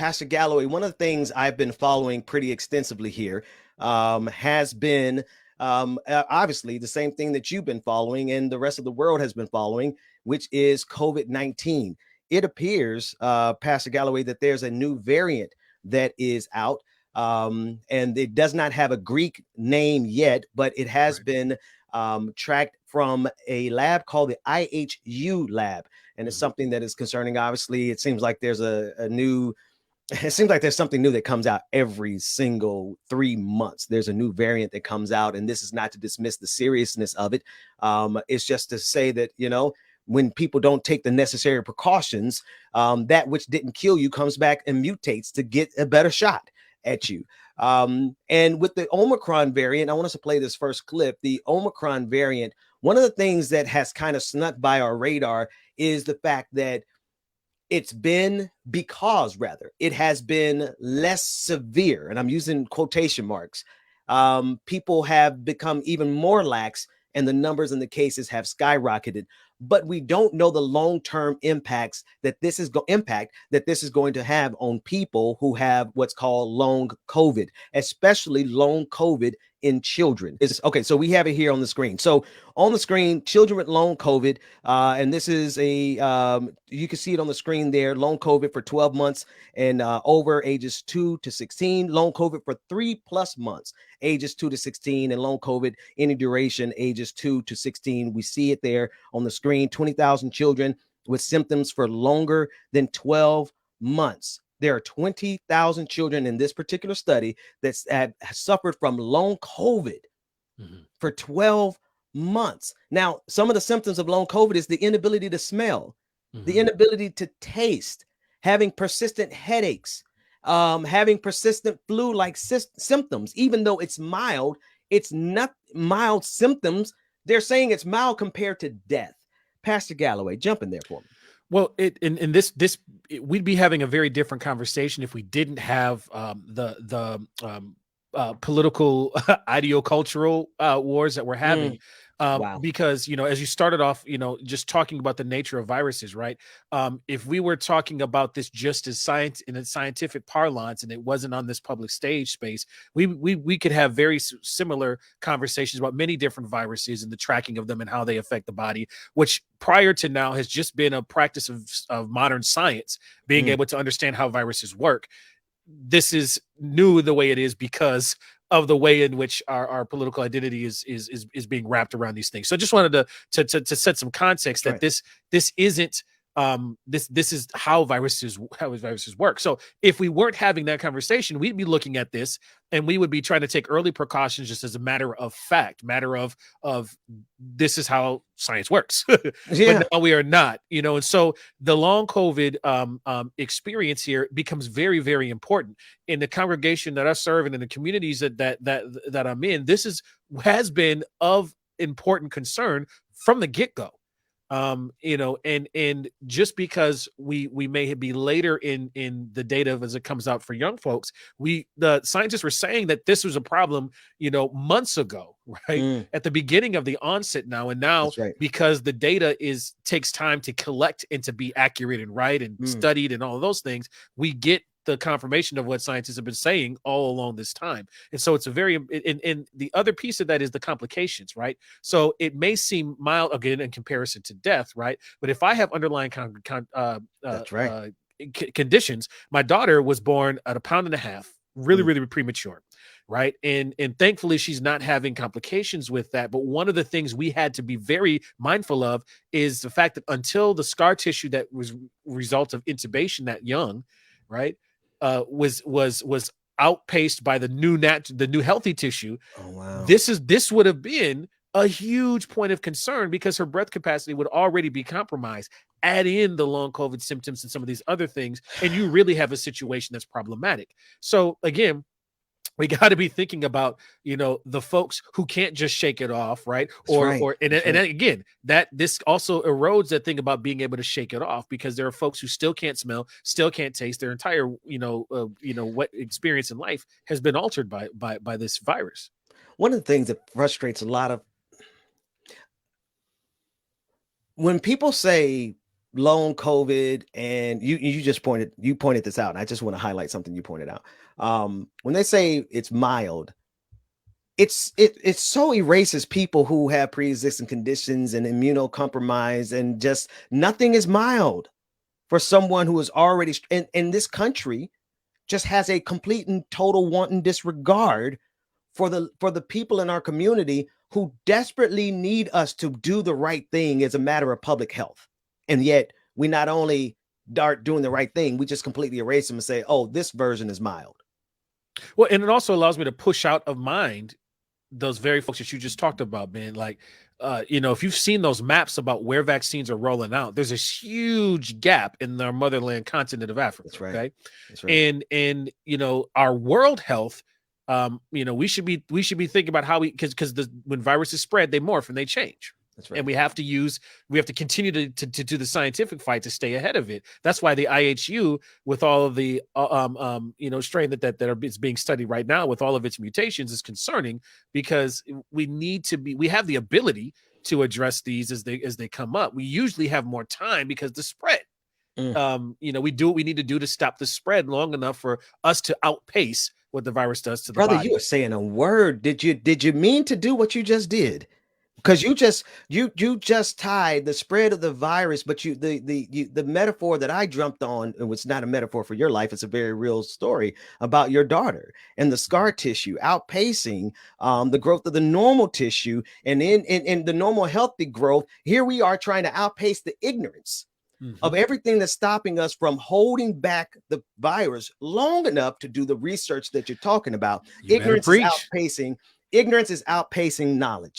Pastor Galloway, one of the things I've been following pretty extensively here has been obviously the same thing that you've been following and the rest of the world has been following, which is COVID-19. It appears, Pastor Galloway, that there's a new variant that is out, and it does not have a Greek name yet, but it has been tracked from a lab called the IHU lab. And it's something that is concerning. Obviously, it seems like there's a new, it seems like there's something new that comes out every single 3 months. There's a new variant that comes out, and this is not to dismiss the seriousness of it. It's just to say that, you know, when people don't take the necessary precautions, that which didn't kill you comes back and mutates to get a better shot at you. And with the Omicron variant, I want us to play this first clip. The Omicron variant, one of the things that has kind of snuck by our radar is the fact that it has been less severe, and I'm using quotation marks. People have become even more lax, and the numbers and the cases have skyrocketed. But we don't know the long-term impacts that this is going to have on people who have what's called long COVID, especially long COVID in children. Okay, so we have it here on the screen. So on the screen, children with long COVID, and this is you can see it on the screen there, long COVID for 12 months and over ages 2 to 16, long COVID for 3+ months, ages 2 to 16, and long COVID, any duration, ages 2 to 16. We see it there on the screen, 20,000 children with symptoms for longer than 12 months. There are 20,000 children in this particular study that have suffered from long COVID for 12 months. Now, some of the symptoms of long COVID is the inability to smell, the inability to taste, having persistent headaches, having persistent flu-like symptoms. Even though it's mild, it's not mild symptoms. They're saying it's mild compared to death. Pastor Galloway, jump in there for me. Well, we'd be having a very different conversation if we didn't have the political ideocultural wars that we're having. Wow. Because, you know, as you started off, you know, just talking about the nature of viruses, right? If we were talking about this just as science in a scientific parlance, and it wasn't on this public stage space, we could have very similar conversations about many different viruses and the tracking of them and how they affect the body, which prior to now has just been a practice of modern science, being able to understand how viruses work. This is new the way it is because of the way in which our political identity is being wrapped around these things. So I just wanted to set some context that this isn't this is how viruses work. So if we weren't having that conversation, we'd be looking at this and we would be trying to take early precautions just as a matter of fact, matter of this is how science works. Yeah. But now we are not, you know, and so the long COVID experience here becomes very, very important in the congregation that I serve and in the communities that I'm in. This has been of important concern from the get-go. You know, and just because we may be later in the data as it comes out for young folks, the scientists were saying that this was a problem, you know, months ago, right? At the beginning of the onset now, and now because the data takes time to collect and to be accurate and right and studied and all of those things, we get the confirmation of what scientists have been saying all along this time. And so it's and the other piece of that is the complications, right? So it may seem mild again in comparison to death, right? But if I have underlying conditions, my daughter was born at 1.5 pounds, really premature, right? And thankfully she's not having complications with that. But one of the things we had to be very mindful of is the fact that until the scar tissue that was result of intubation that young, right, was outpaced by the new healthy tissue. Oh, wow. This would have been a huge point of concern because her breath capacity would already be compromised. Add in the long COVID symptoms and some of these other things, and you really have a situation that's problematic. So again, we got to be thinking about, you know, the folks who can't just shake it off, right? And again, that this also erodes that thing about being able to shake it off, because there are folks who still can't smell, still can't taste. Their entire, what experience in life has been altered by this virus. One of the things that frustrates a lot of when people say long COVID, and you just pointed this out. And I just want to highlight something you pointed out. When they say it's mild, it so erases people who have pre-existing conditions and immunocompromised, and just nothing is mild for someone who is already in this country just has a complete and total wanton disregard for the people in our community who desperately need us to do the right thing as a matter of public health. And yet we not only start doing the right thing, we just completely erase them and say, oh, this version is mild. Well, and it also allows me to push out of mind those very folks that you just talked about, Ben. Like, if you've seen those maps about where vaccines are rolling out, there's a huge gap in our motherland continent of Africa. That's right. Okay. That's right. And our world health, we should be thinking about how because when viruses spread, they morph and they change. That's right. And we have to continue to do the scientific fight to stay ahead of it. That's why the IHU, with all of the strain that is being studied right now, with all of its mutations, is concerning, because we have the ability to address these as they come up. We usually have more time because the spread. We do what we need to do to stop the spread long enough for us to outpace what the virus does to the Brother, body. you are saying a word. Did you mean to do what you just did? Because you just tied the spread of the virus, but the metaphor that I jumped on, it was not a metaphor for your life. It's a very real story about your daughter and the scar tissue outpacing the growth of the normal tissue, and in the normal healthy growth. Here we are trying to outpace the ignorance of everything that's stopping us from holding back the virus long enough to do the research that you're talking about. Ignorance is outpacing knowledge.